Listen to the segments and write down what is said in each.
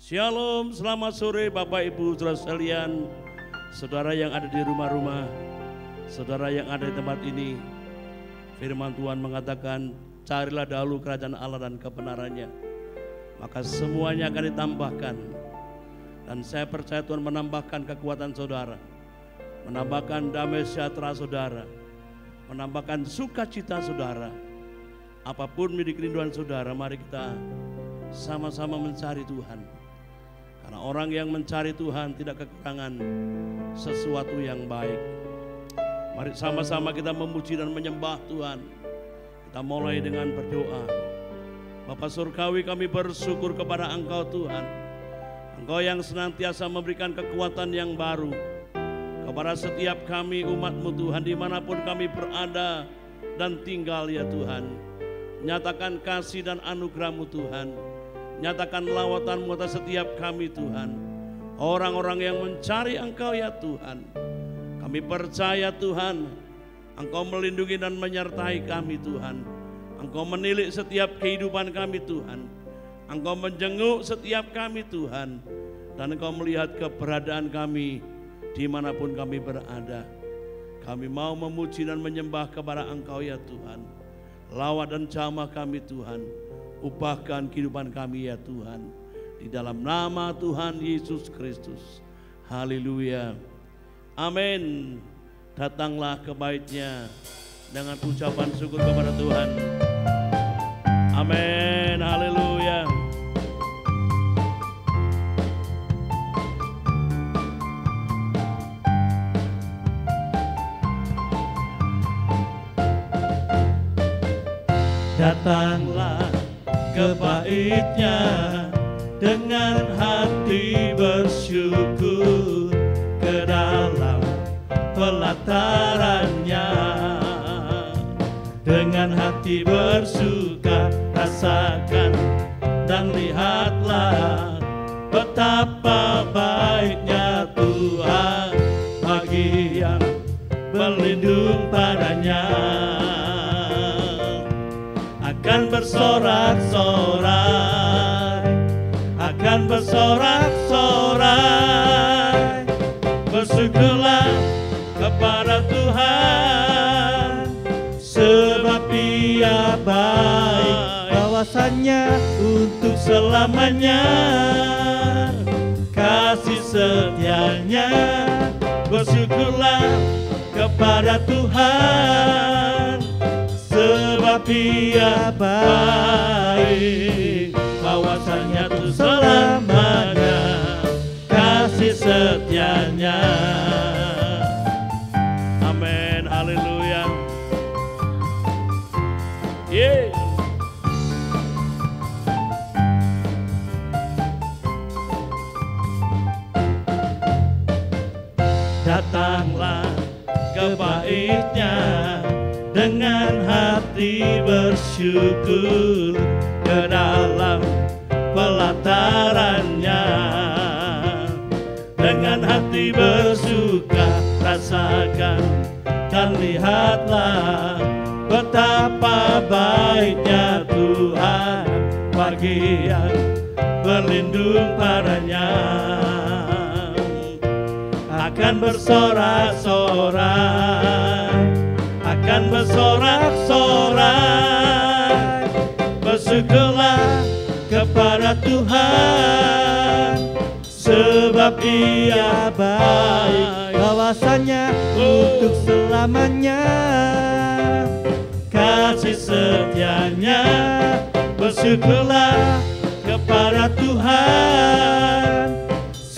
Shalom, selamat sore Bapak Ibu saudara sekalian, saudara yang ada di rumah-rumah, saudara yang ada di tempat ini. Firman Tuhan mengatakan, carilah dahulu kerajaan Allah dan kebenarannya, maka semuanya akan ditambahkan. Dan saya percaya Tuhan menambahkan kekuatan saudara, menambahkan damai sejahtera saudara, menambahkan sukacita saudara. Apapun menjadi kerinduan saudara, mari kita sama-sama mencari Tuhan. Karena orang yang mencari Tuhan tidak kekurangan sesuatu yang baik. Mari sama-sama kita memuji dan menyembah Tuhan. Kita mulai dengan berdoa. Bapa Surgawi, kami bersyukur kepada Engkau Tuhan. Engkau yang senantiasa memberikan kekuatan yang baru kepada setiap kami umat-Mu Tuhan, dimanapun kami berada dan tinggal ya Tuhan. Nyatakan kasih dan anugerah-Mu Tuhan. Nyatakan lawatan-Mu atas setiap kami Tuhan. Orang-orang yang mencari Engkau ya Tuhan. Kami percaya Tuhan, Engkau melindungi dan menyertai kami Tuhan. Engkau menilik setiap kehidupan kami Tuhan. Engkau menjenguk setiap kami Tuhan. Dan Engkau melihat keberadaan kami dimanapun kami berada. Kami mau memuji dan menyembah kepada Engkau ya Tuhan. Lawat dan jamah kami Tuhan. Ubahkan kehidupan kami ya Tuhan. Di dalam nama Tuhan Yesus Kristus. Haleluya. Amin. Datanglah ke baitnya dengan ucapan syukur kepada Tuhan. Amin. Haleluya. Datanglah ke baitnya dengan hati bersyukur, ke dalam pelatarannya dengan hati bersuka, rasakan dan lihatlah betapa baiknya Tuhan bagi yang berlindung padanya. Akan bersorak-sorai, akan bersorak-sorai, bersyukurlah kepada Tuhan, sebab Dia baik, kawasannya untuk selamanya, kasih setianya. Bersyukurlah kepada Tuhan, sebab Dia baik, kawasannya tuh selamanya, kasih setianya. Amin. Haleluya. Yeah. Datanglah ke baitnya dengan hati bersyukur, ke dalam pelatarannya dengan hati bersuka, rasakan dan lihatlah betapa baiknya Tuhan bagi yang berlindung padanya. Akan bersorak-sorai, akan bersorak-sorai, bersyukurlah kepada Tuhan, sebab Dia baik, kawasannya untuk selamanya, kasih setianya. Bersyukurlah kepada Tuhan,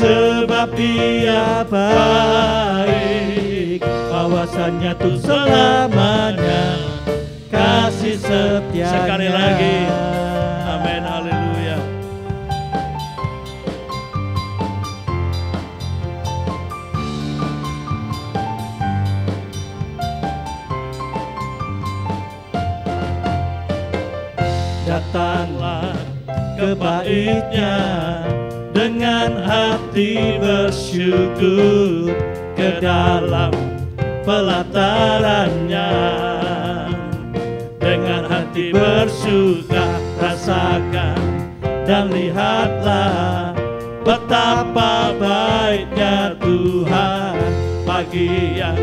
sebab Dia baik, kawasannya tuh selamanya, kasih setianya. Sekali lagi. Amin. Haleluya. Datanglah ke baitnya dengan hati bersyukur, ke dalam pelatarannya dengan hati bersuka, rasakan dan lihatlah betapa baiknya Tuhan bagi yang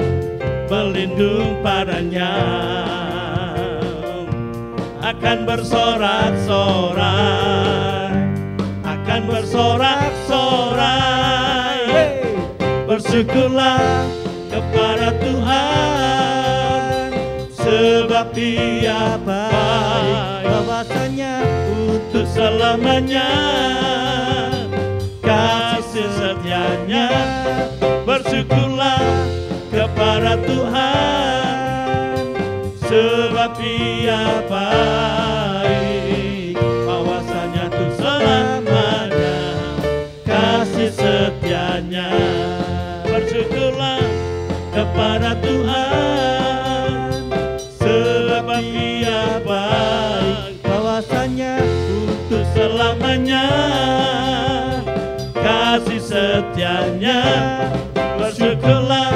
berlindung padanya. Akan bersorak-sorai, akan bersorak-sorai. Bersyukurlah kepada Tuhan, sebab Dia baik, bahwasanya untuk selamanya kasih setianya. Bersyukurlah kepada Tuhan, sebab Dia baik, bahwasanya untuk selamanya kasih setianya. Bersyukurlah kepada Tuhan, sebab Dia baik, bahwasanya untuk selamanya kasih setianya. Bersyukurlah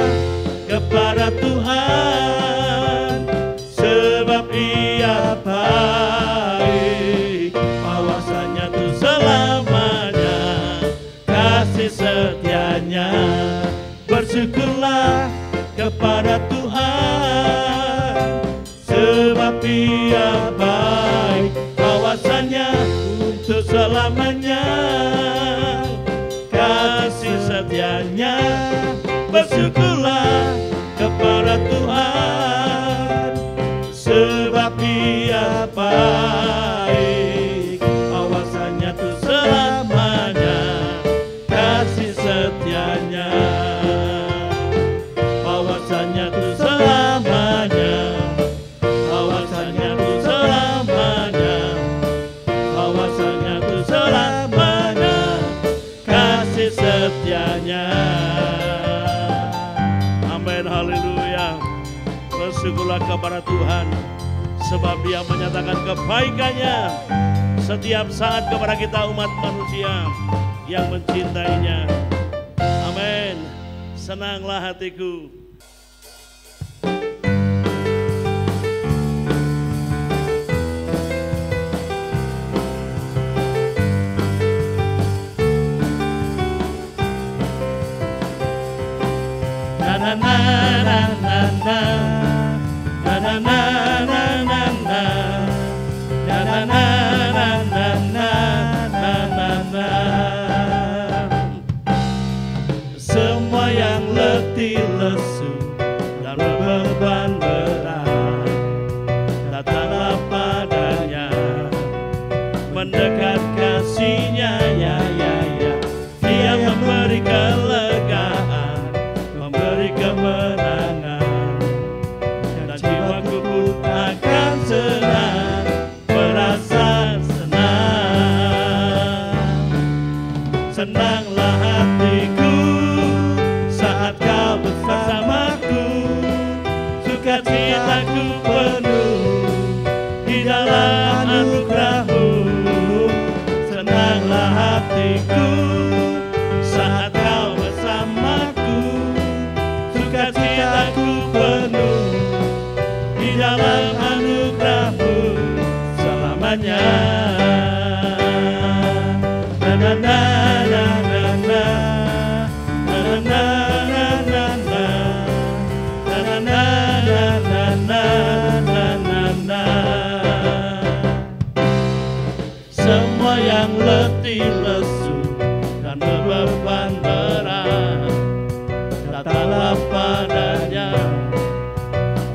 kepada Tuhan, sebab Ia baik, bahwasanya untuk selamanya kasih setianya. Bersyukurlah kepada Tuhan, sebab Ia baik, bahwasanya untuk selamanya kasih setianya. Bersyukurlah kepada Tuhan, sebab Ia baik, bahwasanya untuk selamanya kasih setianya. Bahwasanya untuk selamanya, bahwasanya untuk selamanya, bahwasanya untuk selamanya kasih setianya. Amin, haleluya. Bersyukurlah kepada Tuhan, sebab Dia menyatakan kebaikannya setiap saat kepada kita umat manusia yang mencintainya. Amin. Senanglah hatiku. Na na na na na na na na na na na na na na na na na. Semua yang letih lesu dan beban berat, datanglah padanya, mendekat kasih-Nya, ya ya ya. Dia memberi kelegaan, memberi kemenangan, dan jiwaku pun akan senang, merasa senang. Senanglah hatiku saat Kau bersamaku, sukacitaku penuh di dalam anugerah-Mu. Senanglah hatiku saat Kau bersamaku, sukacitaku penuh di dalam anugerah-Mu selamanya. Na na na na na na na na na na na na na na na na na. Semua yang letih lesu dan beban berat, datanglah padanya,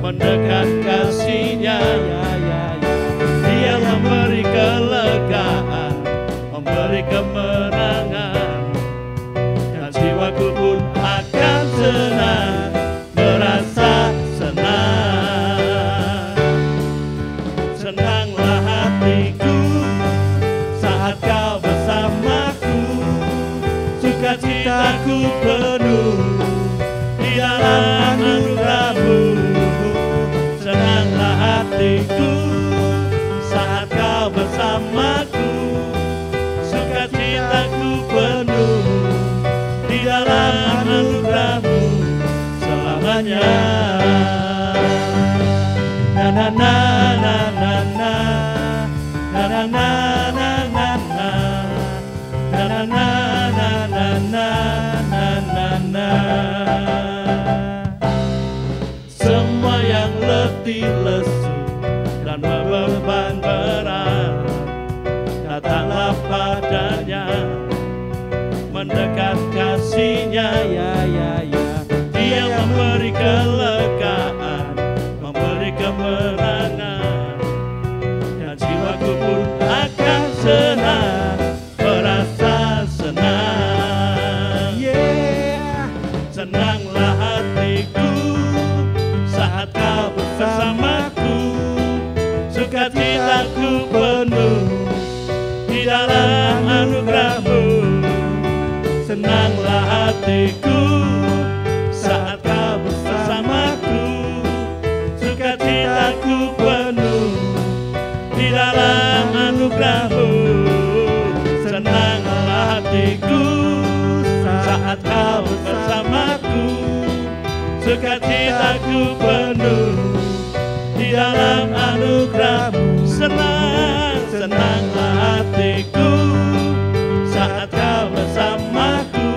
mendekat kasih-Nya, ya ya ya. Dia memberi kelegaan, memberi kemenangan, dan jiwaku pun akan senang, merasa senang. Senanglah hatiku saat Kau bersamaku, sukacitaku penuh di dalam anugerah-Mu. Senanglah hatiku senang, merasa senang. Yeah. Senanglah hatiku saat kau bersamaku, sukacitaku penuh di dalam anugerah-Mu. Senanglah hatiku saat kau bersamaku, sukacitaku penuh di dalam anugerah-Mu. Senanglah hatiku saat kau bersamaku, sukacitaku penuh di dalam anugerah-Mu. Senanglah hatiku saat kau bersamaku,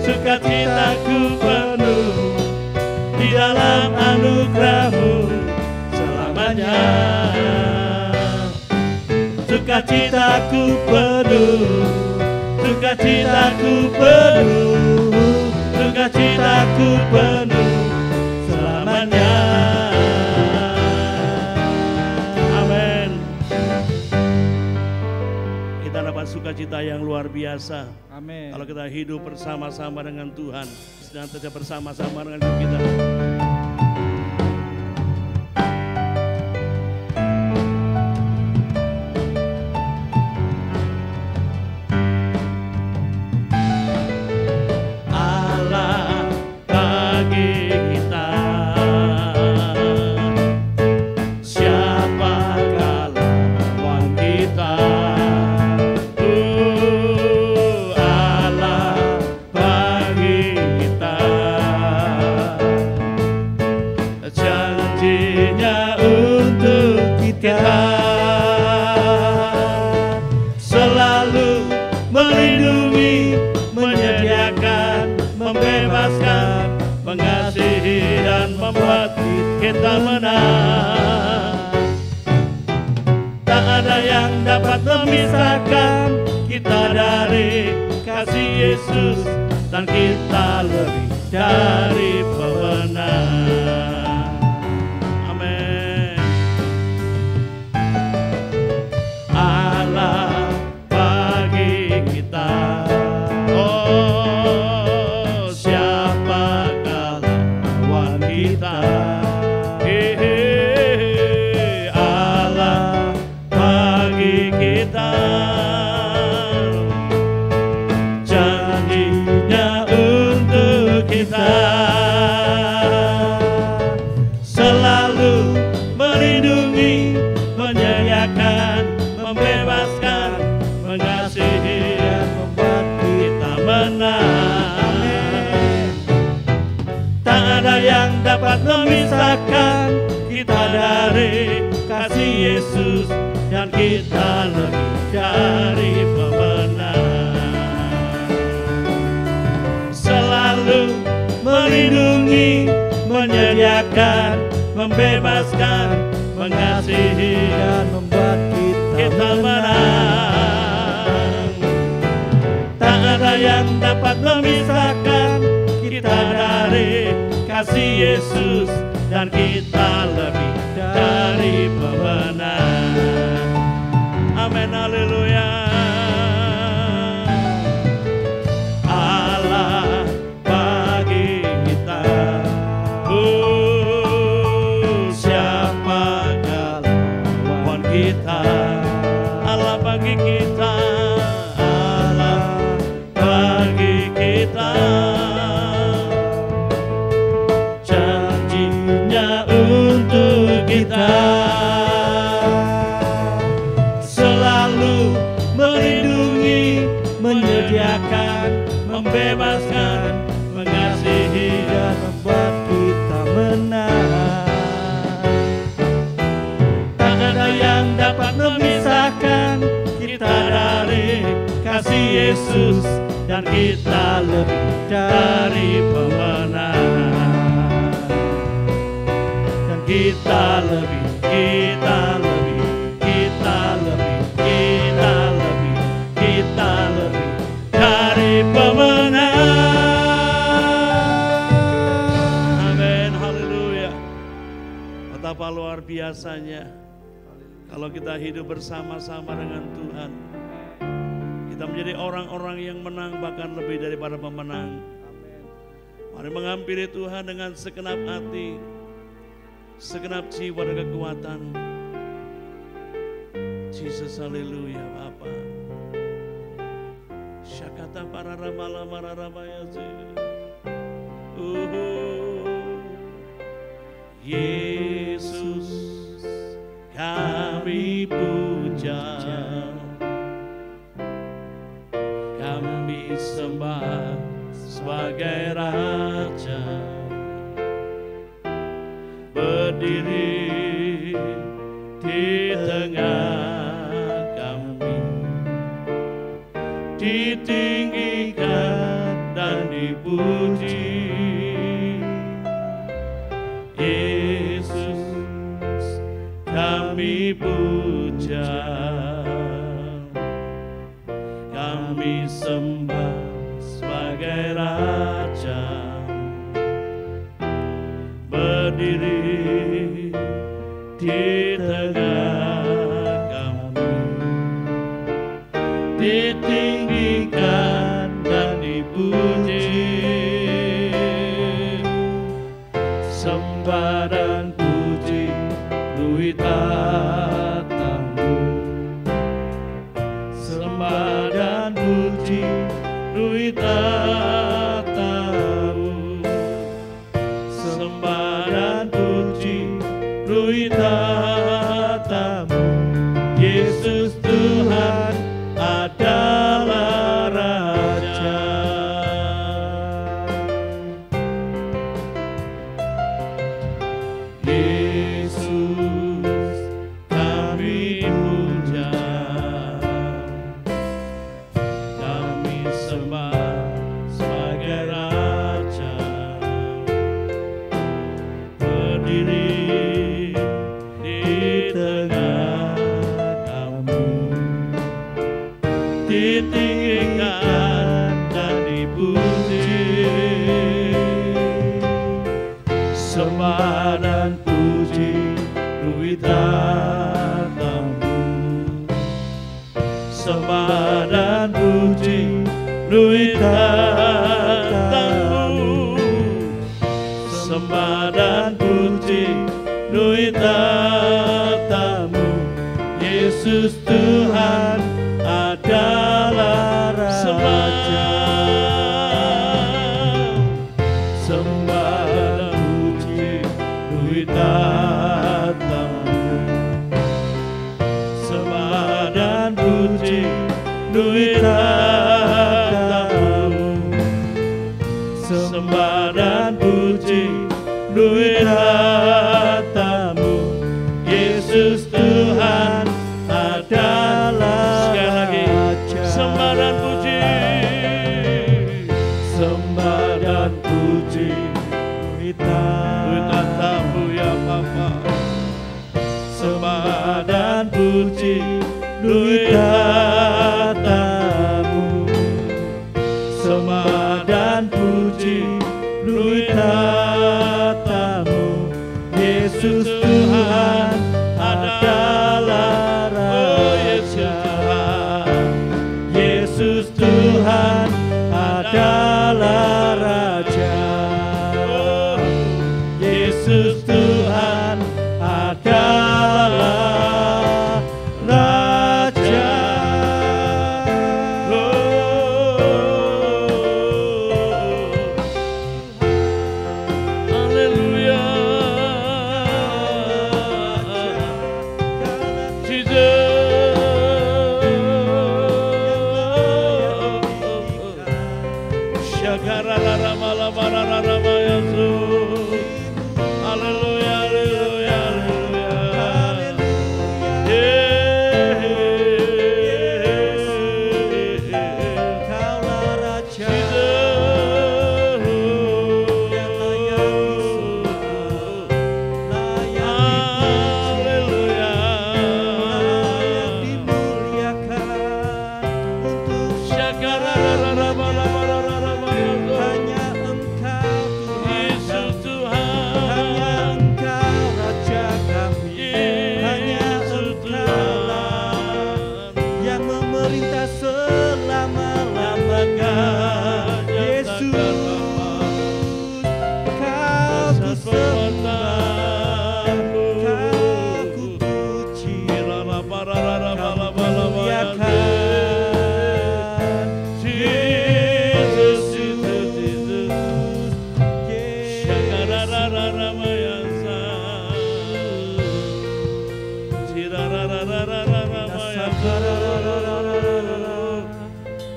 sukacitaku penuh di dalam anugerah-Mu selamanya. Sukacitaku penuh, sukacitaku penuh, sukacitaku penuh selamanya. Amin. Kita dapat sukacita yang luar biasa. Amin. Kalau kita hidup bersama-sama dengan Tuhan, sedang tetap bersama-sama dengan hidup kita. Selalu melindungi, menyediakan, membebaskan, mengasihi dan membuat kita menang. Tak ada yang dapat memisahkan kita dari kasih Yesus, dan kita lebih dari pemenang. Selalu melindungi, menyediakan, membebaskan, mengasihi dan membuat kita menang. Tak ada yang dapat memisahkan kita dari kasih Yesus, dan kita lebih dari pemenang. Selalu melindungi, menyediakan, membebaskan, mengasihi dan membuat kita menang. Tak ada yang dapat memisahkan kita dari kasih Yesus, dan kita lebih dari pemenang. Amin, haleluya. Allah bagi kita, Allah bagi kita, janjinya untuk kita. Selalu melindungi, menyediakan, membebaskan, mengasihi dan membuat kita menang. Yang dapat memisahkan kita dari kasih Yesus, dan kita lebih dari pemenang. Dan kita lebih, kita lebih, kita lebih, kita lebih, kita lebih dari pemenang. Amin, haleluya. Betapa luar biasanya Kalau kita hidup bersama-sama dengan Tuhan, kita menjadi orang-orang yang menang, bahkan lebih daripada pemenang. Mari menghampiri Tuhan dengan segenap hati, segenap jiwa dan kekuatan. Jesus, haleluya Bapa. Syakata para ramala mararabaya Yesus, kami puja, kami sembah sebagai Raja, berdiri di tengah kami, ditinggikan dan dipuji. Yesus, kami puja, kami sembah sebagai Raja, berdiri di tengah kami, ditinggikan dan dipuji. Sembah dan puji luhur tatamu, sembah dan puji luhur tatamu, sembah dan puji luhur tatamu. Yesus Tuhan adalah Raja. Yesus, kami puja, kami sembah sebagai Raja, berdiri di tengah kami, ditinggikan dan dipuji. Sembah dan puji luhur tatamu, sembah dan puji luhur tatamu, sembah dan puji luhur tatamu. Yesus Tuhan adalah Raja. Sembah dan puji luhur tatamu, sembah dan puji luhur tatamu, sembah dan puji luhur tatamu. Yesus Tuhan adalah Raja. Sembah dan puji, sembah dan puji luhur tatamu ya Bapa. Sembah dan puji luhur tatamu, sembah dan puji luhur tatamu. Yesus Tuhan adalah Raja. Yesus Tuhan adalah Raja. Yesus Tuhan adalah Raja. memerintah selama-lamanya. Yesus, Kau ku sembah, Kau ku puji, Kau muliakan.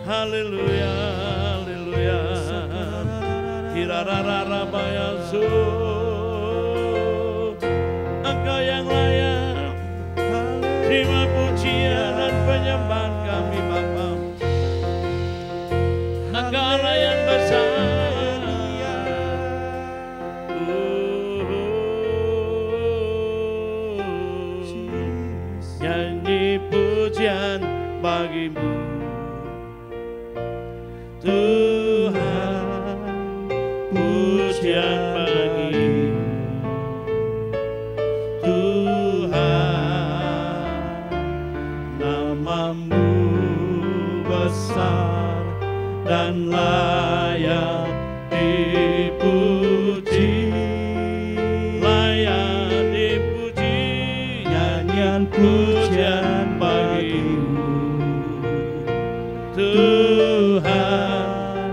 Haleluya, haleluya. Engkau yang layak terima pujian dan penyembahan kami Bapa. Engkau Allah yang besar. Nyanyi pujian bagimu Tuhan, pujian bagimu Tuhan, namamu besar dan layak dipuji, layak dipuji, nyanyian pujian bagimu Tuhan,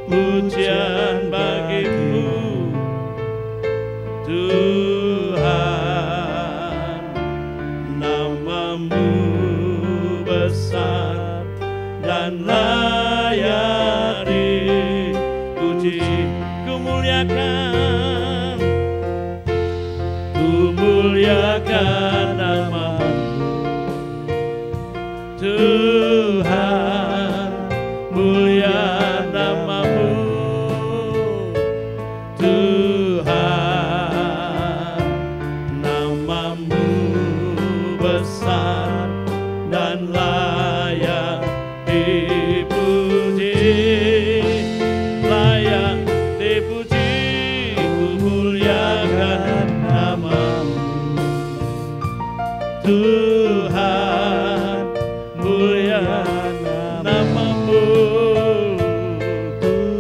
pujian bagimu Tuhan, namamu besar dan layak dipuji. Kumuliakan namamu Tuhan, mulia namamu Tuhan, namamu besar dan layak dipuji, layak dipuji. Kumuliakan namamu Tuhan, mulia namamu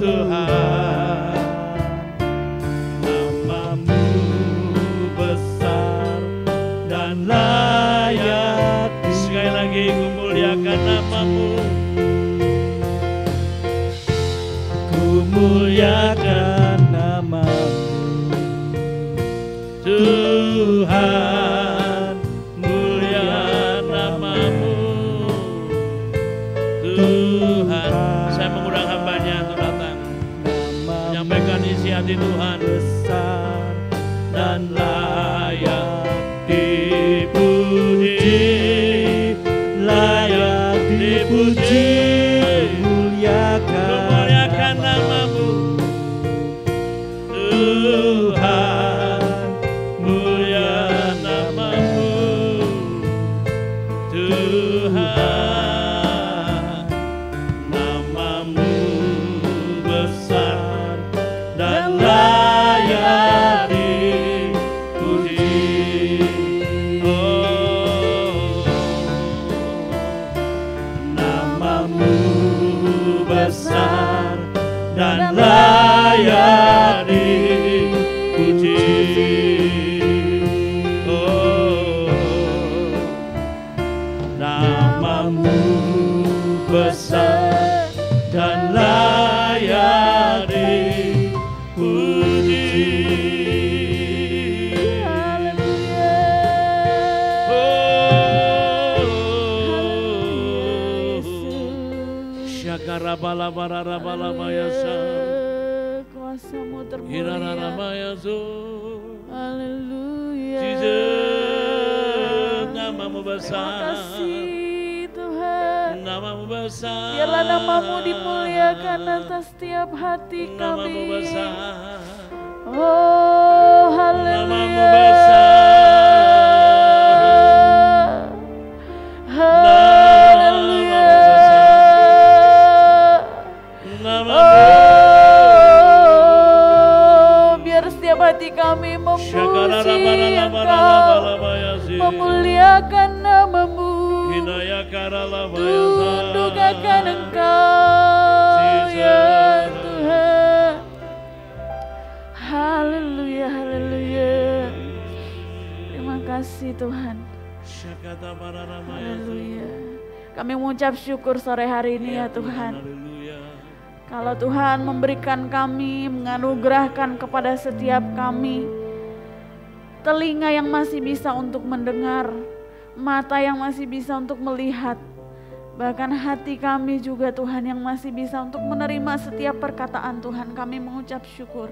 Tuhan, namamu besar dan layak. Sekali lagi kumuliakan namamu, kumuliakan namamu Tuhan, mulia namamu Tuhan. Saya mengundang hambanya untuk datang menyampaikan isi hati Tuhan. Besar dan layak dipuji, layak dipuji. Kumuliakan namamu Tuhan, mulia namamu Tuhan, namamu besar dan layak dipuji. Oh, namamu besar dan layak dipuji. Oh, namamu besar dan layak dipuji. Syakarabalabarabalabaya. Kuasamu termulia. Haleluya. Jesus, namamu Terima besar, kasih Tuhan. namamu besar. Biarlah namamu dimuliakan atas setiap hati Namamu kami. besar, Oh, namamu haleluya. besar. Haleluya. Oh, biar setiap hati kami memuji Engkau, memuliakan namamu Tuhan. tunduk akan Engkau ya Tuhan. Haleluya, haleluya. Terima kasih Tuhan. Haleluya. Kami mengucap syukur sore hari ini ya Tuhan. Kalau Tuhan memberikan kami, menganugerahkan kepada setiap kami telinga yang masih bisa untuk mendengar, mata yang masih bisa untuk melihat, bahkan hati kami juga Tuhan yang masih bisa untuk menerima setiap perkataan Tuhan, kami mengucap syukur.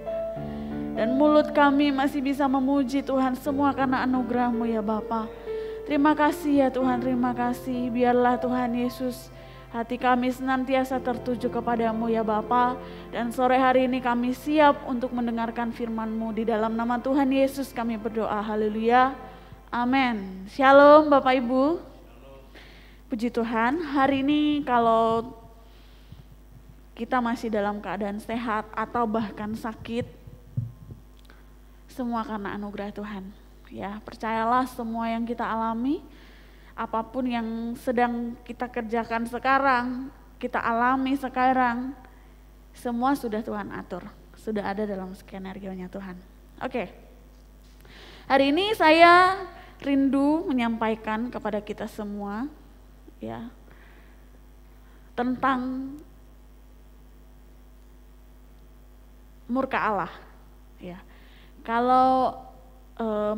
Dan mulut kami masih bisa memuji Tuhan, semua karena anugerah-Mu ya Bapa. Terima kasih ya Tuhan, terima kasih. Biarlah Tuhan Yesus, hati kami senantiasa tertuju kepadamu ya Bapa. Dan sore hari ini kami siap untuk mendengarkan firman-Mu. Di dalam nama Tuhan Yesus kami berdoa, haleluya, amin. Shalom Bapak Ibu. Puji Tuhan, hari ini kalau kita masih dalam keadaan sehat atau bahkan sakit, semua karena anugerah Tuhan. Ya, percayalah semua yang kita alami, apapun yang sedang kita kerjakan sekarang, kita alami sekarang, semua sudah Tuhan atur, sudah ada dalam skenario-nya Tuhan. Oke. Hari ini saya rindu menyampaikan kepada kita semua ya tentang murka Allah. Ya. Kalau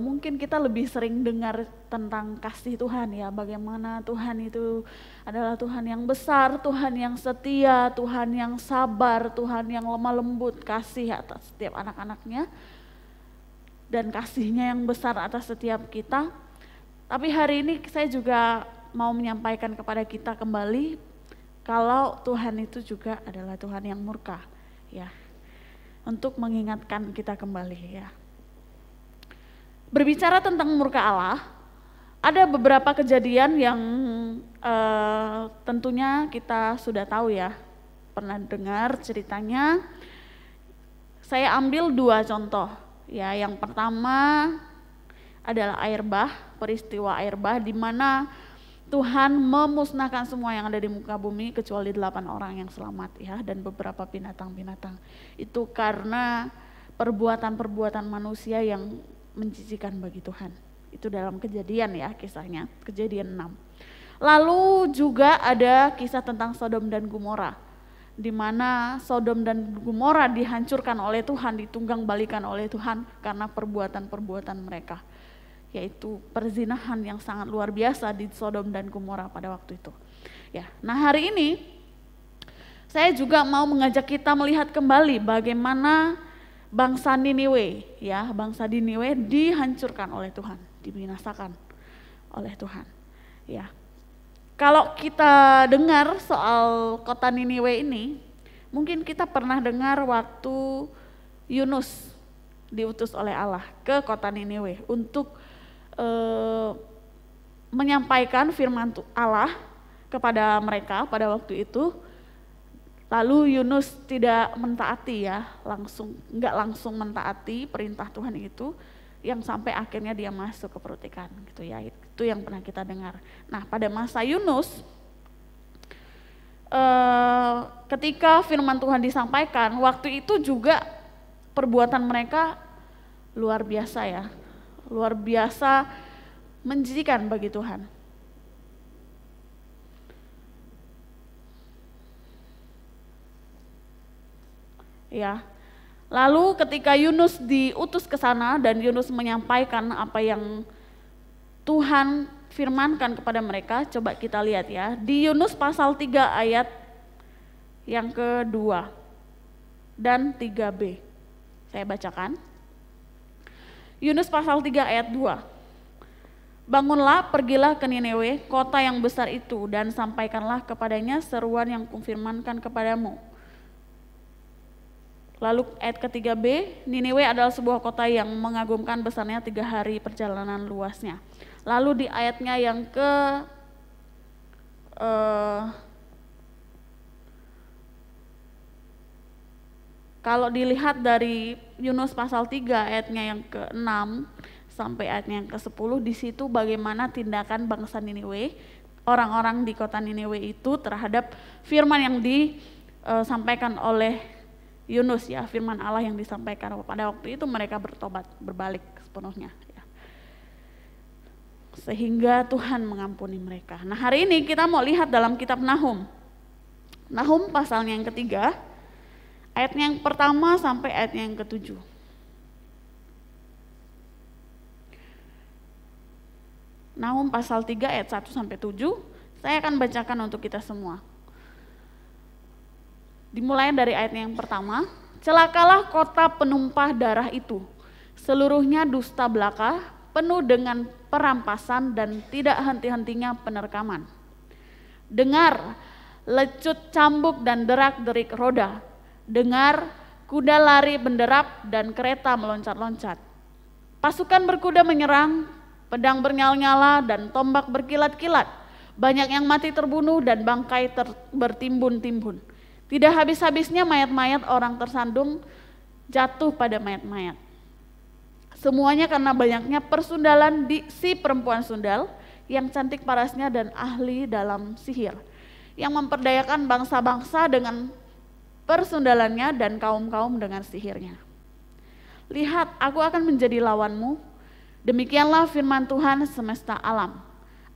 mungkin kita lebih sering dengar tentang kasih Tuhan ya, bagaimana Tuhan itu adalah Tuhan yang besar, Tuhan yang setia, Tuhan yang sabar, Tuhan yang lemah lembut, kasih atas setiap anak-anaknya, dan kasihnya yang besar atas setiap kita. Tapi hari ini saya juga mau menyampaikan kepada kita kembali, kalau Tuhan itu juga adalah Tuhan yang murka ya, untuk mengingatkan kita kembali ya. Berbicara tentang murka Allah, ada beberapa kejadian yang tentunya kita sudah tahu ya, pernah dengar ceritanya. Saya ambil 2 contoh ya. Yang pertama adalah air bah, peristiwa air bah di mana Tuhan memusnahkan semua yang ada di muka bumi kecuali 8 orang yang selamat ya, dan beberapa binatang-binatang. Itu karena perbuatan-perbuatan manusia yang menjijikan bagi Tuhan. Itu dalam Kejadian ya kisahnya, Kejadian 6. Lalu juga ada kisah tentang Sodom dan Gomora, di mana Sodom dan Gomora dihancurkan oleh Tuhan, ditunggang balikan oleh Tuhan karena perbuatan-perbuatan mereka, yaitu perzinahan yang sangat luar biasa di Sodom dan Gomora pada waktu itu. Ya, nah hari ini saya juga mau mengajak kita melihat kembali bagaimana bangsa Niniwe, ya, bangsa Niniwe dihancurkan oleh Tuhan, dibinasakan oleh Tuhan. Ya, kalau kita dengar soal kota Niniwe ini, mungkin kita pernah dengar waktu Yunus diutus oleh Allah ke kota Niniwe untuk menyampaikan firman Allah kepada mereka pada waktu itu. Lalu Yunus tidak mentaati ya, nggak langsung mentaati perintah Tuhan itu, yang sampai akhirnya dia masuk ke perut ikan gitu ya. Itu yang pernah kita dengar. Nah, pada masa Yunus, ketika firman Tuhan disampaikan, waktu itu juga perbuatan mereka luar biasa ya, luar biasa menjijikan bagi Tuhan. Ya, lalu ketika Yunus diutus ke sana dan Yunus menyampaikan apa yang Tuhan firmankan kepada mereka, coba kita lihat ya, di Yunus pasal 3 ayat yang kedua dan 3b. Saya bacakan. Yunus pasal 3 ayat 2. Bangunlah, pergilah ke Niniwe, kota yang besar itu, dan sampaikanlah kepadanya seruan yang kufirmankan kepadamu. Lalu ayat ketiga B, Niniwe adalah sebuah kota yang mengagumkan besarnya 3 hari perjalanan luasnya. Lalu di ayatnya yang kalau dilihat dari Yunus pasal 3 ayatnya yang ke-6 sampai ayatnya yang ke-10, di situ bagaimana tindakan bangsa Niniwe orang-orang di kota Niniwe itu terhadap firman yang disampaikan oleh Yunus ya, firman Allah yang disampaikan. Pada waktu itu mereka bertobat, berbalik sepenuhnya ya. Sehingga Tuhan mengampuni mereka. Nah, hari ini kita mau lihat dalam kitab Nahum. Nahum pasalnya yang ketiga, ayatnya yang pertama sampai ayatnya yang ketujuh. Nahum pasal 3 ayat 1 sampai 7, saya akan bacakan untuk kita semua. Dimulai dari ayat yang pertama, celakalah kota penumpah darah itu, seluruhnya dusta belaka, penuh dengan perampasan dan tidak henti-hentinya penerkaman. Dengar, lecut cambuk dan derak-derik roda. Dengar, kuda lari benderap dan kereta meloncat-loncat. Pasukan berkuda menyerang, pedang bernyala-nyala dan tombak berkilat-kilat. Banyak yang mati terbunuh dan bangkai bertimbun-timbun. Tidak habis-habisnya mayat-mayat orang tersandung jatuh pada mayat-mayat. Semuanya karena banyaknya persundalan di si perempuan sundal yang cantik parasnya dan ahli dalam sihir, yang memperdayakan bangsa-bangsa dengan persundalannya dan kaum-kaum dengan sihirnya. Lihat, aku akan menjadi lawanmu, demikianlah firman Tuhan semesta alam.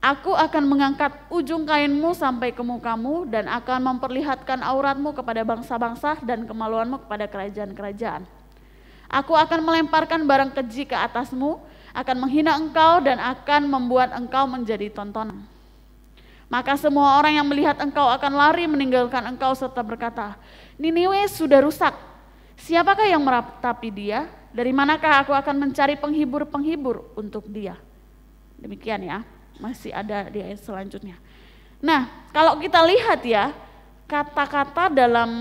Aku akan mengangkat ujung kainmu sampai ke mukamu dan akan memperlihatkan auratmu kepada bangsa-bangsa dan kemaluanmu kepada kerajaan-kerajaan. Aku akan melemparkan barang keji ke atasmu, akan menghina engkau dan akan membuat engkau menjadi tontonan. Maka semua orang yang melihat engkau akan lari meninggalkan engkau serta berkata, Niniwe sudah rusak, siapakah yang meratapi dia? Dari manakah aku akan mencari penghibur-penghibur untuk dia? Demikian ya. Masih ada di ayat selanjutnya. Nah, kalau kita lihat ya, kata-kata dalam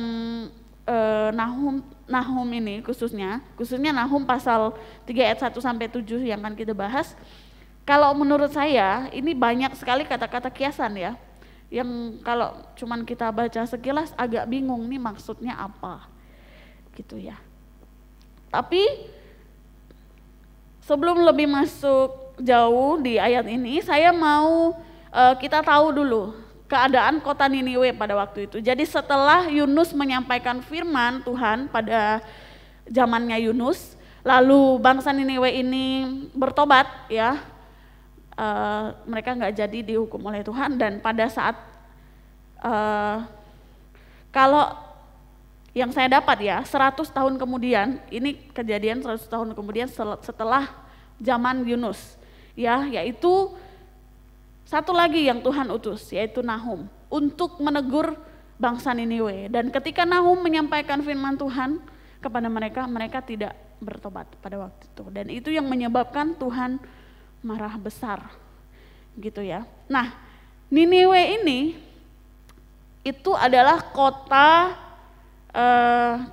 Nahum ini khususnya Nahum pasal 3 ayat 1 sampai 7 yang akan kita bahas. Kalau menurut saya ini banyak sekali kata-kata kiasan ya, yang kalau cuman kita baca sekilas agak bingung nih maksudnya apa gitu ya. Tapi sebelum lebih masuk jauh di ayat ini, saya mau kita tahu dulu keadaan kota Niniwe pada waktu itu. Jadi setelah Yunus menyampaikan firman Tuhan pada zamannya Yunus, lalu bangsa Niniwe ini bertobat ya, mereka nggak jadi dihukum oleh Tuhan. Dan pada saat kalau yang saya dapat ya 100 tahun kemudian, ini kejadian 100 tahun kemudian setelah zaman Yunus ya, yaitu satu lagi yang Tuhan utus, yaitu Nahum untuk menegur bangsa Niniwe. Dan ketika Nahum menyampaikan firman Tuhan kepada mereka, mereka tidak bertobat pada waktu itu. Dan itu yang menyebabkan Tuhan marah besar gitu ya. Nah, Niniwe ini itu adalah kota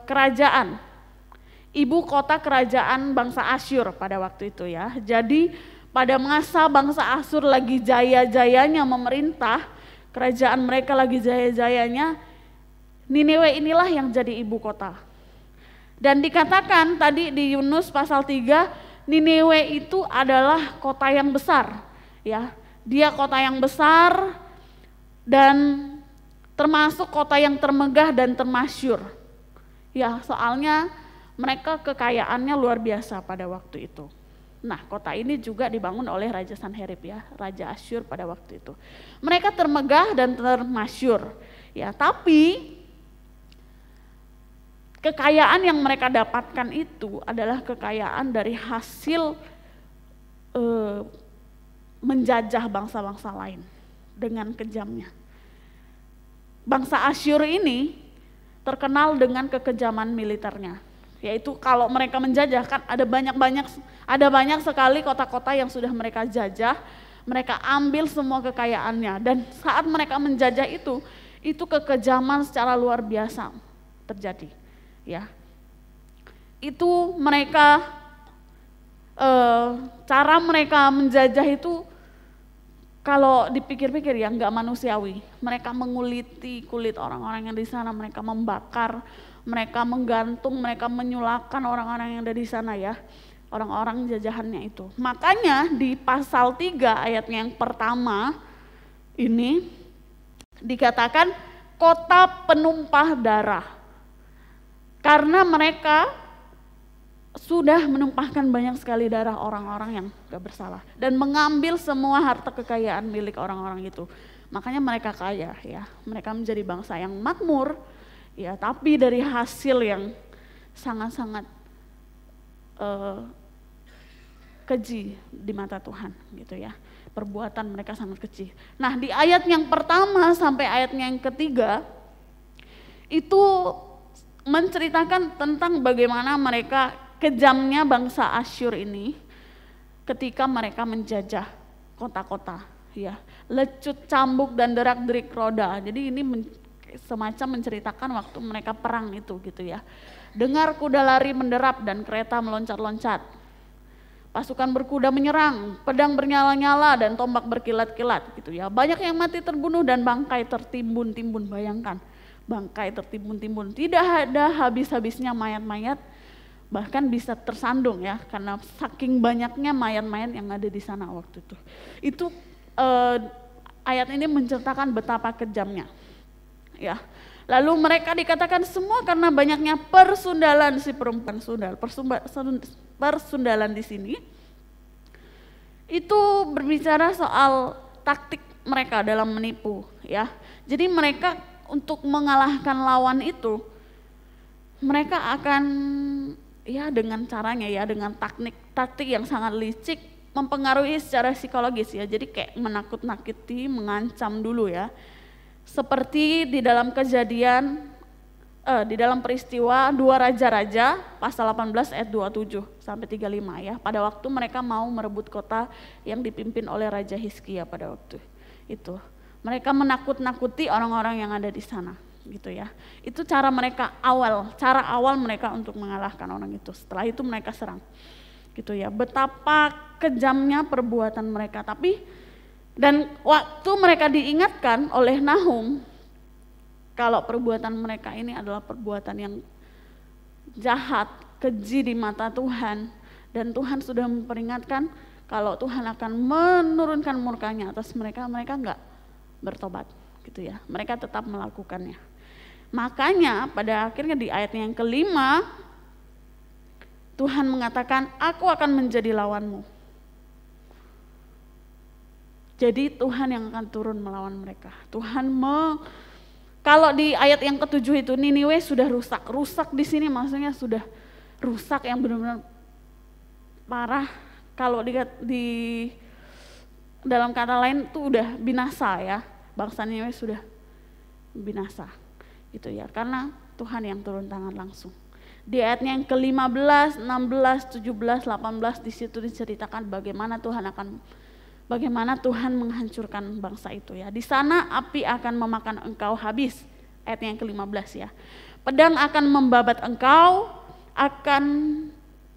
kerajaan, ibu kota kerajaan bangsa Asyur pada waktu itu ya. Jadi pada masa bangsa Asyur lagi jaya-jayanya memerintah, kerajaan mereka lagi jaya-jayanya, Niniwe inilah yang jadi ibu kota. Dan dikatakan tadi di Yunus pasal 3, Niniwe itu adalah kota yang besar ya. Dia kota yang besar dan termasuk kota yang termegah dan termasyur. Ya, soalnya mereka kekayaannya luar biasa pada waktu itu. Nah, kota ini juga dibangun oleh Raja Sanherib ya, Raja Asyur pada waktu itu. Mereka termegah dan termasyur ya, tapi kekayaan yang mereka dapatkan itu adalah kekayaan dari hasil menjajah bangsa-bangsa lain dengan kejamnya. Bangsa Asyur ini terkenal dengan kekejaman militernya, yaitu kalau mereka menjajah kan ada banyak sekali kota-kota yang sudah mereka jajah, mereka ambil semua kekayaannya, dan saat mereka menjajah itu kekejaman secara luar biasa terjadi ya. Itu mereka cara mereka menjajah itu kalau dipikir-pikir ya nggak manusiawi. Mereka menguliti kulit orang-orang yang di sana, mereka membakar, mereka menggantung, mereka menyulakan orang-orang yang ada di sana ya, orang-orang jajahannya itu. Makanya di pasal 3 ayatnya yang pertama ini dikatakan kota penumpah darah. Karena mereka sudah menumpahkan banyak sekali darah orang-orang yang gak bersalah dan mengambil semua harta kekayaan milik orang-orang itu. Makanya mereka kaya ya, mereka menjadi bangsa yang makmur ya, tapi dari hasil yang sangat-sangat keji di mata Tuhan gitu ya. Perbuatan mereka sangat keji. Nah, di ayat yang pertama sampai ayatnya yang ketiga itu menceritakan tentang bagaimana mereka kejamnya bangsa Asyur ini ketika mereka menjajah kota-kota ya, lecut cambuk dan derak-derik roda. Jadi ini semacam menceritakan waktu mereka perang itu gitu ya. Dengar kuda lari menderap dan kereta meloncat-loncat. Pasukan berkuda menyerang, pedang bernyala-nyala dan tombak berkilat-kilat gitu ya. Banyak yang mati terbunuh dan bangkai tertimbun-timbun. Bayangkan, bangkai tertimbun-timbun. Tidak ada habis-habisnya mayat-mayat, bahkan bisa tersandung ya, karena saking banyaknya mayat-mayat yang ada di sana waktu itu. Itu ayat ini menceritakan betapa kejamnya. Ya. Lalu mereka dikatakan semua karena banyaknya persundalan si perempuan sundal. Persundalan di sini itu berbicara soal taktik mereka dalam menipu ya. Jadi mereka untuk mengalahkan lawan itu mereka akan ya dengan caranya ya, dengan taktik yang sangat licik, mempengaruhi secara psikologis ya. Jadi kayak menakut-nakuti, mengancam dulu ya. Seperti di dalam kejadian, di dalam peristiwa dua raja-raja pasal 18 ayat 27 sampai 35 ya. Pada waktu mereka mau merebut kota yang dipimpin oleh Raja Hizkia pada waktu itu. Mereka menakut-nakuti orang-orang yang ada di sana gitu ya. Itu cara awal mereka untuk mengalahkan orang itu. Setelah itu mereka serang gitu ya. Betapa kejamnya perbuatan mereka. Dan waktu mereka diingatkan oleh Nahum kalau perbuatan mereka ini adalah perbuatan yang jahat, keji di mata Tuhan, dan Tuhan sudah memperingatkan kalau Tuhan akan menurunkan murkanya atas mereka, mereka enggak bertobat gitu ya. Mereka tetap melakukannya. Makanya pada akhirnya di ayat yang kelima Tuhan mengatakan, aku akan menjadi lawanmu. Jadi Tuhan yang akan turun melawan mereka. Kalau di ayat yang ketujuh itu Niniwe sudah rusak. Rusak di sini maksudnya sudah rusak yang benar-benar parah. Kalau di dalam kata lain itu udah binasa ya. Bangsa Niniwe sudah binasa. Gitu ya. Karena Tuhan yang turun tangan langsung. Di ayatnya yang ke-15, 16, 17, 18 di situ diceritakan bagaimana Tuhan menghancurkan bangsa itu ya. Di sana api akan memakan engkau habis. Ayat yang ke-15 ya. Pedang akan membabat engkau, akan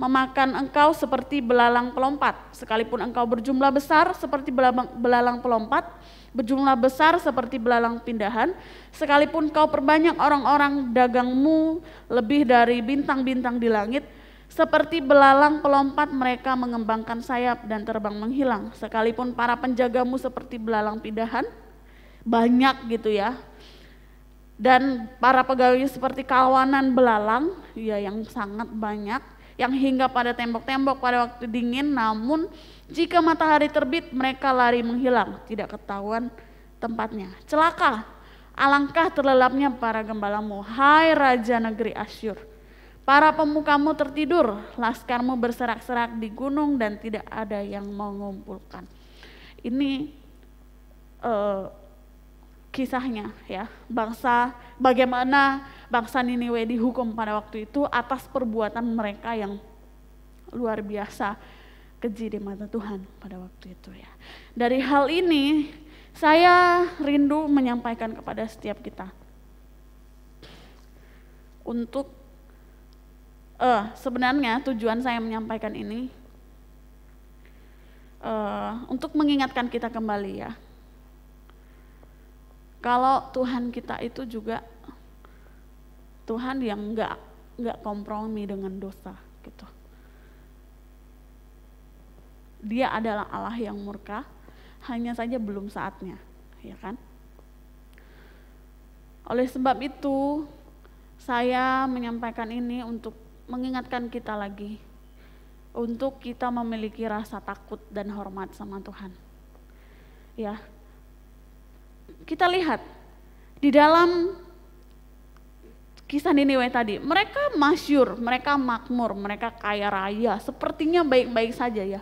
memakan engkau seperti belalang pelompat. Sekalipun engkau berjumlah besar seperti belalang pelompat, berjumlah besar seperti belalang pindahan, sekalipun kau perbanyak orang-orang dagangmu lebih dari bintang-bintang di langit, seperti belalang pelompat mereka mengembangkan sayap dan terbang menghilang. Sekalipun para penjagamu seperti belalang pindahan, banyak gitu ya. Dan para pegawainya seperti kawanan belalang, ya yang sangat banyak, yang hingga pada tembok-tembok pada waktu dingin, namun jika matahari terbit mereka lari menghilang, tidak ketahuan tempatnya. Celaka, alangkah terlelapnya para gembalamu, hai Raja negeri Asyur. Para pemukamu tertidur, laskarmu berserak-serak di gunung dan tidak ada yang mengumpulkan. Ini kisahnya ya, bagaimana bangsa Niniwe dihukum pada waktu itu atas perbuatan mereka yang luar biasa keji di mata Tuhan pada waktu itu ya. Dari hal ini saya rindu menyampaikan kepada setiap kita untuk sebenarnya tujuan saya menyampaikan ini untuk mengingatkan kita kembali ya. Kalau Tuhan kita itu juga Tuhan yang nggak kompromi dengan dosa gitu. Dia adalah Allah yang murka, hanya saja belum saatnya ya kan? Oleh sebab itu, saya menyampaikan ini untuk mengingatkan kita lagi, untuk kita memiliki rasa takut dan hormat sama Tuhan. Ya, kita lihat di dalam kisah Niniwe tadi, mereka masyhur, mereka makmur, mereka kaya raya, sepertinya baik-baik saja ya.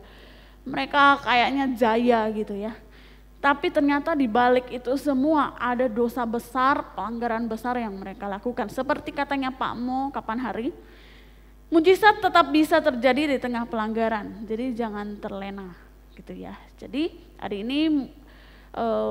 Mereka kayaknya jaya gitu ya. Tapi ternyata di balik itu semua ada dosa besar, pelanggaran besar yang mereka lakukan. Seperti katanya Pak Mo kapan hari, mujizat tetap bisa terjadi di tengah pelanggaran. Jadi jangan terlena gitu ya. Jadi hari ini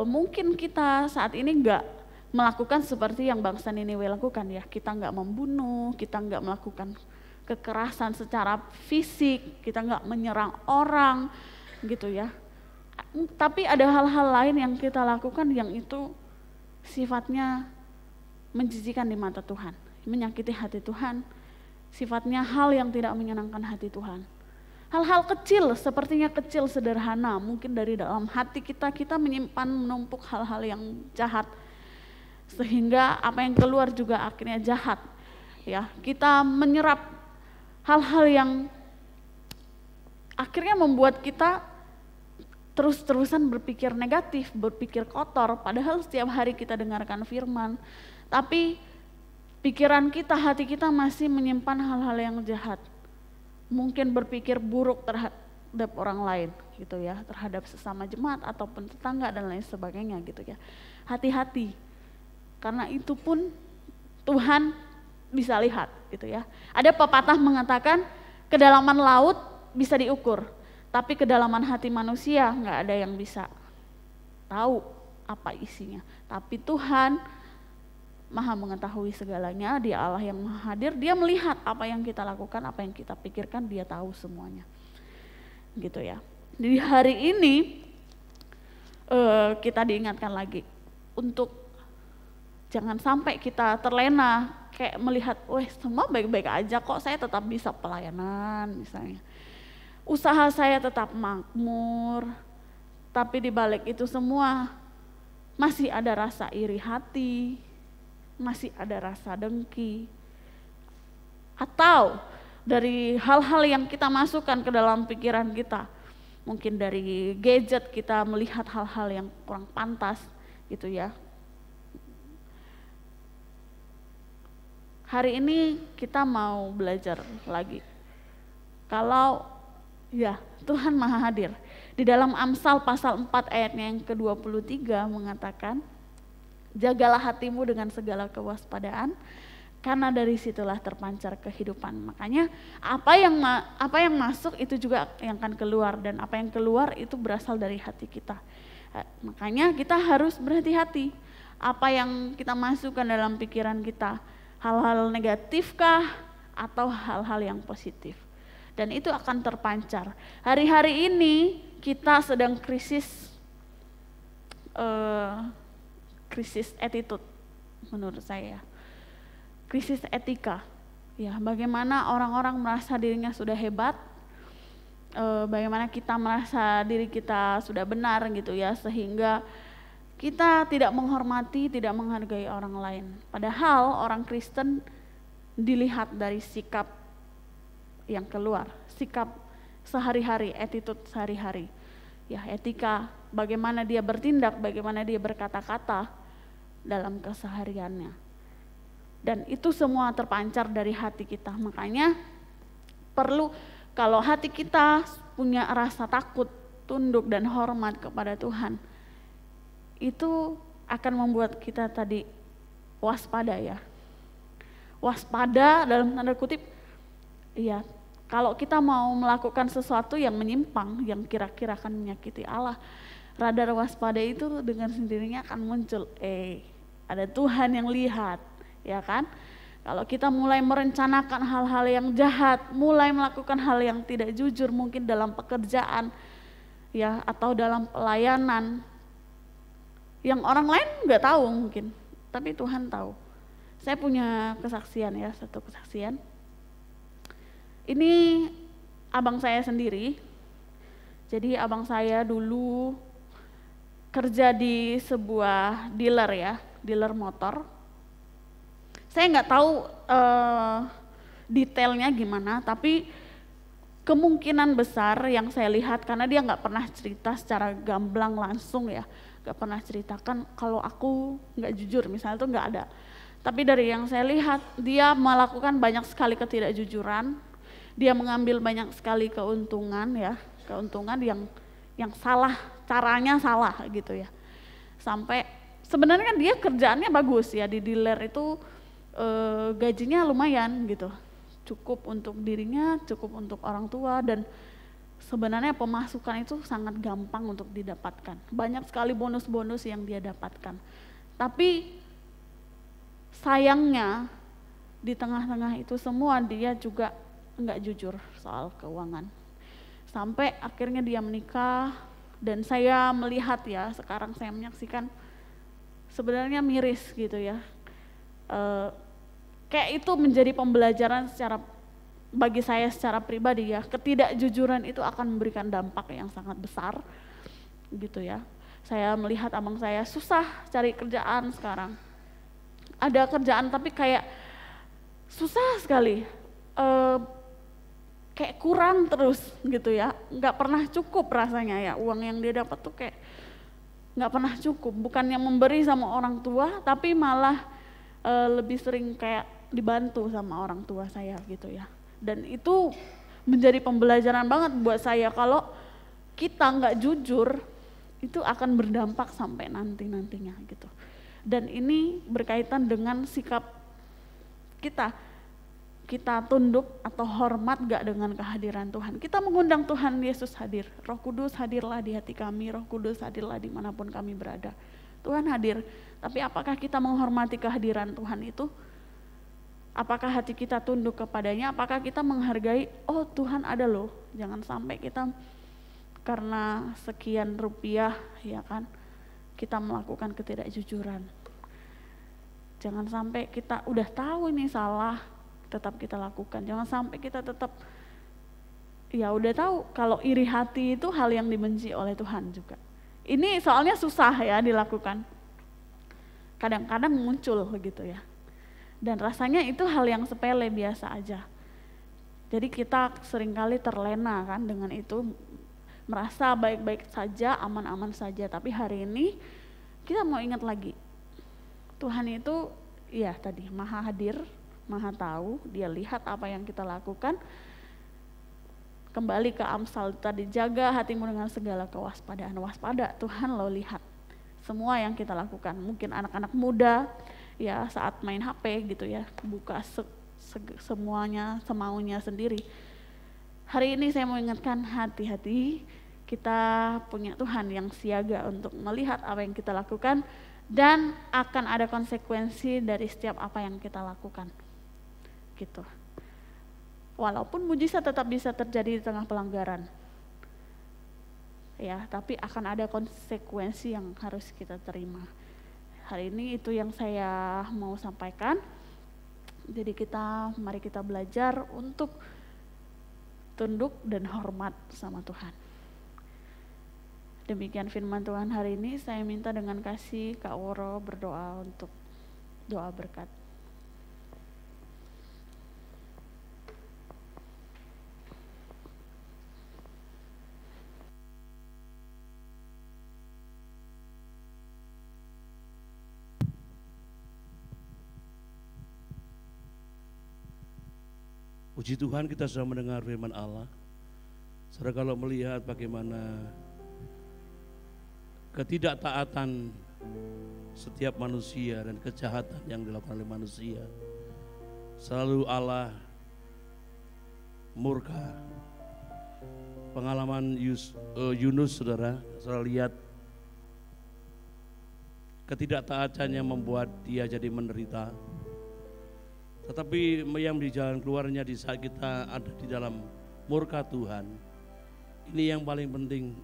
mungkin kita saat ini enggak melakukan seperti yang bangsa Niniwe lakukan ya. Kita enggak membunuh, kita enggak melakukan kekerasan secara fisik, kita enggak menyerang orang gitu ya. Tapi ada hal-hal lain yang kita lakukan yang itu sifatnya menjijikan di mata Tuhan, menyakiti hati Tuhan, sifatnya hal yang tidak menyenangkan hati Tuhan. Hal-hal kecil, sepertinya kecil sederhana, mungkin dari dalam hati kita menyimpan menumpuk hal-hal yang jahat, sehingga apa yang keluar juga akhirnya jahat. Ya, kita menyerap hal-hal yang akhirnya membuat kita terus-terusan berpikir negatif, berpikir kotor, padahal setiap hari kita dengarkan firman, tapi pikiran kita, hati kita masih menyimpan hal-hal yang jahat. Mungkin berpikir buruk terhadap orang lain gitu ya, terhadap sesama jemaat ataupun tetangga dan lain sebagainya gitu ya. Hati-hati, karena itu pun Tuhan bisa lihat gitu ya. Ada pepatah mengatakan kedalaman laut bisa diukur, tapi kedalaman hati manusia nggak ada yang bisa tahu apa isinya. Tapi Tuhan Maha mengetahui segalanya, Dia Allah yang Maha Hadir, Dia melihat apa yang kita lakukan, apa yang kita pikirkan, Dia tahu semuanya. Gitu ya. Di hari ini kita diingatkan lagi untuk jangan sampai kita terlena kayak melihat, weh semua baik-baik aja kok, saya tetap bisa pelayanan misalnya. Usaha saya tetap makmur, tapi di balik itu semua masih ada rasa iri hati, masih ada rasa dengki, atau dari hal-hal yang kita masukkan ke dalam pikiran kita, mungkin dari gadget kita melihat hal-hal yang kurang pantas gitu ya. Hari ini kita mau belajar lagi, kalau ya, Tuhan Maha Hadir. Di dalam Amsal pasal 4 ayatnya yang ke-23 mengatakan, jagalah hatimu dengan segala kewaspadaan, karena dari situlah terpancar kehidupan. Makanya apa yang masuk itu juga yang akan keluar, dan apa yang keluar itu berasal dari hati kita. Makanya kita harus berhati-hati apa yang kita masukkan dalam pikiran kita, hal-hal negatifkah atau hal-hal yang positif. Dan itu akan terpancar. Hari-hari ini kita sedang krisis attitude menurut saya. Krisis etika. Ya, bagaimana orang-orang merasa dirinya sudah hebat, bagaimana kita merasa diri kita sudah benar gitu ya, sehingga kita tidak menghormati, tidak menghargai orang lain. Padahal orang Kristen dilihat dari sikap yang keluar, sikap sehari-hari, attitude sehari-hari. Ya, etika, bagaimana dia bertindak, bagaimana dia berkata-kata dalam kesehariannya. Dan itu semua terpancar dari hati kita. Makanya perlu, kalau hati kita punya rasa takut, tunduk dan hormat kepada Tuhan, itu akan membuat kita tadi waspada ya. Waspada dalam tanda kutip, iya, kalau kita mau melakukan sesuatu yang menyimpang, yang kira-kira akan menyakiti Allah, radar waspada itu dengan sendirinya akan muncul, ada Tuhan yang lihat, ya kan? Kalau kita mulai merencanakan hal-hal yang jahat, mulai melakukan hal yang tidak jujur mungkin dalam pekerjaan, ya, atau dalam pelayanan, yang orang lain nggak tahu mungkin, tapi Tuhan tahu. Saya punya kesaksian ya, satu kesaksian. Ini abang saya sendiri. Jadi abang saya dulu kerja di sebuah dealer ya, dealer motor. Saya nggak tahu detailnya gimana, tapi kemungkinan besar yang saya lihat, karena dia nggak pernah cerita secara gamblang langsung ya, nggak pernah ceritakan kalau aku nggak jujur misalnya, itu nggak ada. Tapi dari yang saya lihat, dia melakukan banyak sekali ketidakjujuran, dia mengambil banyak sekali keuntungan ya, keuntungan yang salah, caranya salah gitu ya. Sampai sebenarnya kan dia kerjaannya bagus ya, di dealer itu gajinya lumayan gitu, cukup untuk dirinya, cukup untuk orang tua, dan sebenarnya pemasukan itu sangat gampang untuk didapatkan. Banyak sekali bonus-bonus yang dia dapatkan. Tapi sayangnya di tengah-tengah itu semua dia juga enggak jujur soal keuangan. Sampai akhirnya dia menikah, dan saya melihat ya, sekarang saya menyaksikan sebenarnya miris gitu ya. Kayak itu menjadi pembelajaran bagi saya secara pribadi ya, ketidakjujuran itu akan memberikan dampak yang sangat besar gitu ya. Saya melihat abang saya susah cari kerjaan sekarang, ada kerjaan tapi kayak susah sekali, kayak kurang terus gitu ya, nggak pernah cukup rasanya ya, uang yang dia dapat tuh kayak nggak pernah cukup, bukannya memberi sama orang tua tapi malah lebih sering kayak dibantu sama orang tua saya gitu ya. Dan itu menjadi pembelajaran banget buat saya, kalau kita nggak jujur itu akan berdampak sampai nantinya gitu. Dan ini berkaitan dengan sikap kita tunduk atau hormat gak dengan kehadiran Tuhan. Kita mengundang Tuhan Yesus hadir, Roh Kudus hadirlah di hati kami, Roh Kudus hadirlah dimanapun kami berada. Tuhan hadir, tapi apakah kita menghormati kehadiran Tuhan itu? Apakah hati kita tunduk kepadanya? Apakah kita menghargai, oh Tuhan ada loh. Jangan sampai kita karena sekian rupiah ya kan, kita melakukan ketidakjujuran. Jangan sampai kita udah tahu ini salah, tetap kita lakukan. Jangan sampai kita tetap, ya udah tahu kalau iri hati itu hal yang dibenci oleh Tuhan juga. Ini soalnya susah ya dilakukan. Kadang-kadang muncul begitu ya. Dan rasanya itu hal yang sepele, biasa aja. Jadi kita seringkali terlena kan dengan itu, merasa baik-baik saja, aman-aman saja. Tapi hari ini kita mau ingat lagi, Tuhan itu ya tadi maha hadir, maha tahu, dia lihat apa yang kita lakukan. Kembali ke Amsal tadi, jaga hatimu dengan segala kewaspadaan. Waspada, Tuhan lo lihat semua yang kita lakukan. Mungkin anak-anak muda ya saat main HP gitu ya, buka semuanya semaunya sendiri. Hari ini saya mau ingatkan, hati-hati, kita punya Tuhan yang siaga untuk melihat apa yang kita lakukan, dan akan ada konsekuensi dari setiap apa yang kita lakukan gitu. Walaupun mujizat tetap bisa terjadi di tengah pelanggaran ya, tapi akan ada konsekuensi yang harus kita terima. Hari ini itu yang saya mau sampaikan. Jadi mari kita belajar untuk tunduk dan hormat sama Tuhan. Demikian firman Tuhan hari ini. Saya minta dengan kasih Kak Woro berdoa untuk doa berkat. Puji Tuhan, kita sudah mendengar firman Allah. Saudara, kalau melihat bagaimana ketidaktaatan setiap manusia dan kejahatan yang dilakukan oleh manusia, selalu Allah murka. Pengalaman Yunus, saudara lihat ketidaktaatannya membuat dia jadi menderita. Tetapi yang di jalan keluarnya di saat kita ada di dalam murka Tuhan, ini yang paling penting.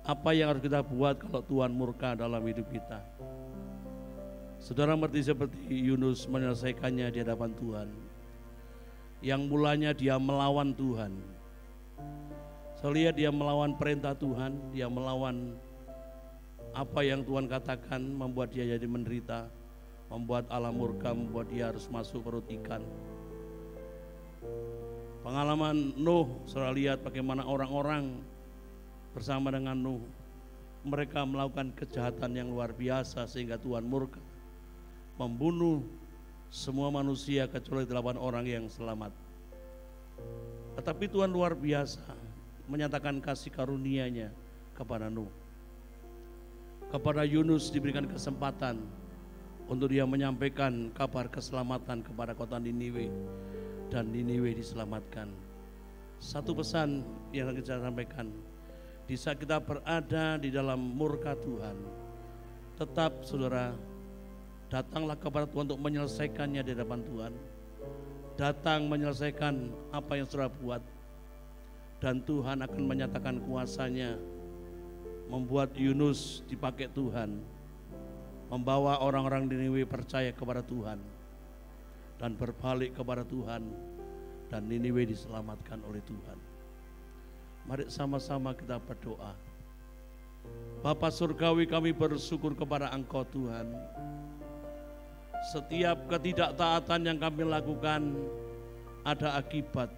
Apa yang harus kita buat kalau Tuhan murka dalam hidup kita? Saudara mengerti seperti Yunus menyelesaikannya di hadapan Tuhan. Yang mulanya dia melawan Tuhan. Saya lihat dia melawan perintah Tuhan, dia melawan Apa yang Tuhan katakan membuat dia jadi menderita, membuat Allah murka, membuat dia harus masuk perut ikan. Pengalaman Nuh, saudara lihat bagaimana orang-orang bersama dengan Nuh, mereka melakukan kejahatan yang luar biasa sehingga Tuhan murka, membunuh semua manusia kecuali 8 orang yang selamat. Tetapi Tuhan luar biasa menyatakan kasih karunia-Nya kepada Nuh. Kepada Yunus diberikan kesempatan untuk dia menyampaikan kabar keselamatan kepada kota Niniwe, dan Niniwe diselamatkan. Satu pesan yang akan saya sampaikan, di saat kita berada di dalam murka Tuhan, tetap saudara, datanglah kepada Tuhan untuk menyelesaikannya di hadapan Tuhan. Datang menyelesaikan apa yang saudara buat, dan Tuhan akan menyatakan kuasa-Nya, membuat Yunus dipakai Tuhan, membawa orang-orang Niniwe percaya kepada Tuhan dan berbalik kepada Tuhan, dan Niniwe diselamatkan oleh Tuhan. Mari sama-sama kita berdoa. Bapa Surgawi, kami bersyukur kepada Engkau Tuhan. Setiap ketidaktaatan yang kami lakukan ada akibat.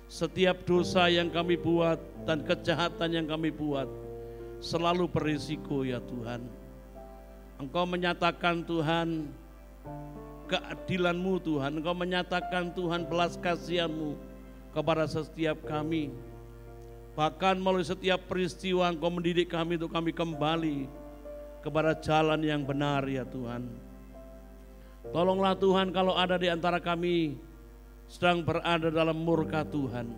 Setiap dosa yang kami buat dan kejahatan yang kami buat selalu berisiko ya Tuhan. Engkau menyatakan Tuhan keadilan-Mu Tuhan. Engkau menyatakan Tuhan belas kasihan-Mu kepada setiap kami. Bahkan melalui setiap peristiwa Engkau mendidik kami untuk kami kembali kepada jalan yang benar ya Tuhan. Tolonglah Tuhan kalau ada di antara kami sedang berada dalam murka Tuhan.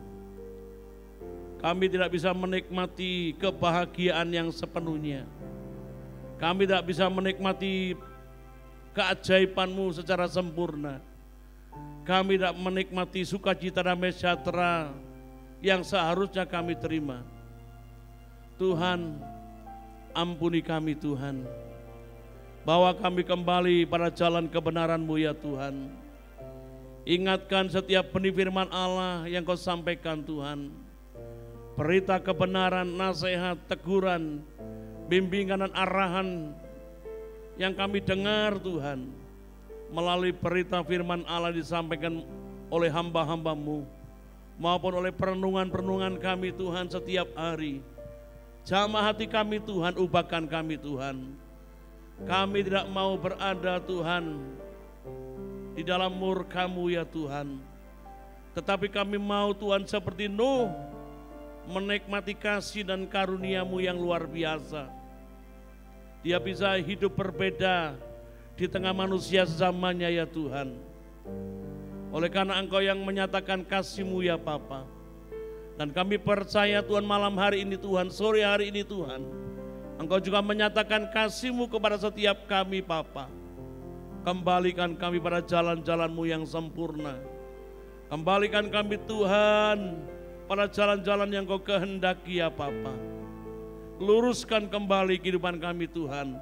Kami tidak bisa menikmati kebahagiaan yang sepenuhnya. Kami tidak bisa menikmati keajaiban-Mu secara sempurna. Kami tidak menikmati sukacita damai sejahtera yang seharusnya kami terima. Tuhan, ampuni kami Tuhan. Bawa kami kembali pada jalan kebenaran-Mu ya Tuhan. Ingatkan setiap benih firman Allah yang Kau sampaikan Tuhan. Berita kebenaran, nasihat, teguran, bimbingan dan arahan yang kami dengar Tuhan melalui berita firman Allah disampaikan oleh hamba-hamba-Mu maupun oleh perenungan-perenungan kami Tuhan setiap hari. Jamah hati kami Tuhan, ubahkan kami Tuhan. Kami tidak mau berada Tuhan di dalam murka-Mu ya Tuhan, tetapi kami mau Tuhan seperti Nuh menikmati kasih dan karunia-Mu yang luar biasa. Dia bisa hidup berbeda di tengah manusia sezamannya ya Tuhan. Oleh karena Engkau yang menyatakan kasih-Mu ya Bapa. Dan kami percaya Tuhan malam hari ini Tuhan, sore hari ini Tuhan, Engkau juga menyatakan kasih-Mu kepada setiap kami Bapa. Kembalikan kami pada jalan-jalan-Mu yang sempurna. Kembalikan kami Tuhan pada jalan-jalan yang Kau kehendaki ya Bapa. Luruskan kembali kehidupan kami Tuhan,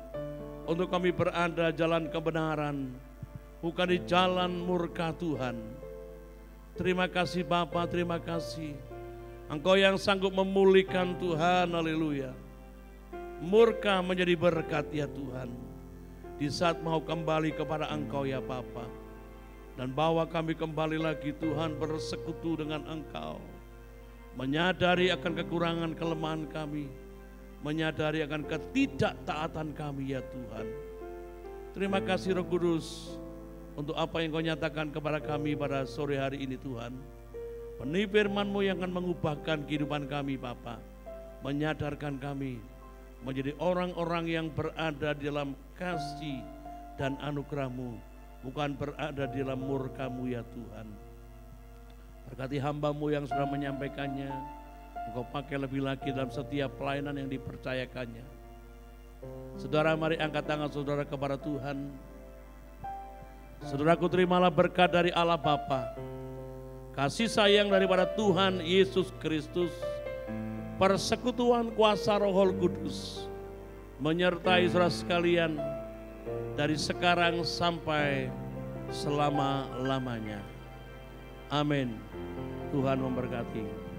untuk kami berada jalan kebenaran, bukan di jalan murka Tuhan. Terima kasih Bapa, terima kasih. Engkau yang sanggup memulihkan Tuhan, haleluya. Murka menjadi berkat ya Tuhan. Di saat mau kembali kepada Engkau ya Bapa. Dan bawa kami kembali lagi Tuhan bersekutu dengan Engkau. Menyadari akan kekurangan kelemahan kami, menyadari akan ketidaktaatan kami ya Tuhan. Terima kasih Roh Kudus untuk apa yang Kau nyatakan kepada kami pada sore hari ini Tuhan. Benih firman-Mu yang akan mengubahkan kehidupan kami Bapa, menyadarkan kami menjadi orang-orang yang berada di dalam kasih dan anugerah-Mu, bukan berada di dalam murka-Mu ya Tuhan. Berkati hamba-Mu yang sudah menyampaikannya, Engkau pakai lebih lagi dalam setiap pelayanan yang dipercayakannya. Saudara, mari angkat tangan saudara kepada Tuhan. Saudaraku, terimalah berkat dari Allah Bapa, kasih sayang daripada Tuhan Yesus Kristus, persekutuan kuasa Roh Kudus menyertai saudara sekalian dari sekarang sampai selama-lamanya. Amin. Tuhan memberkati.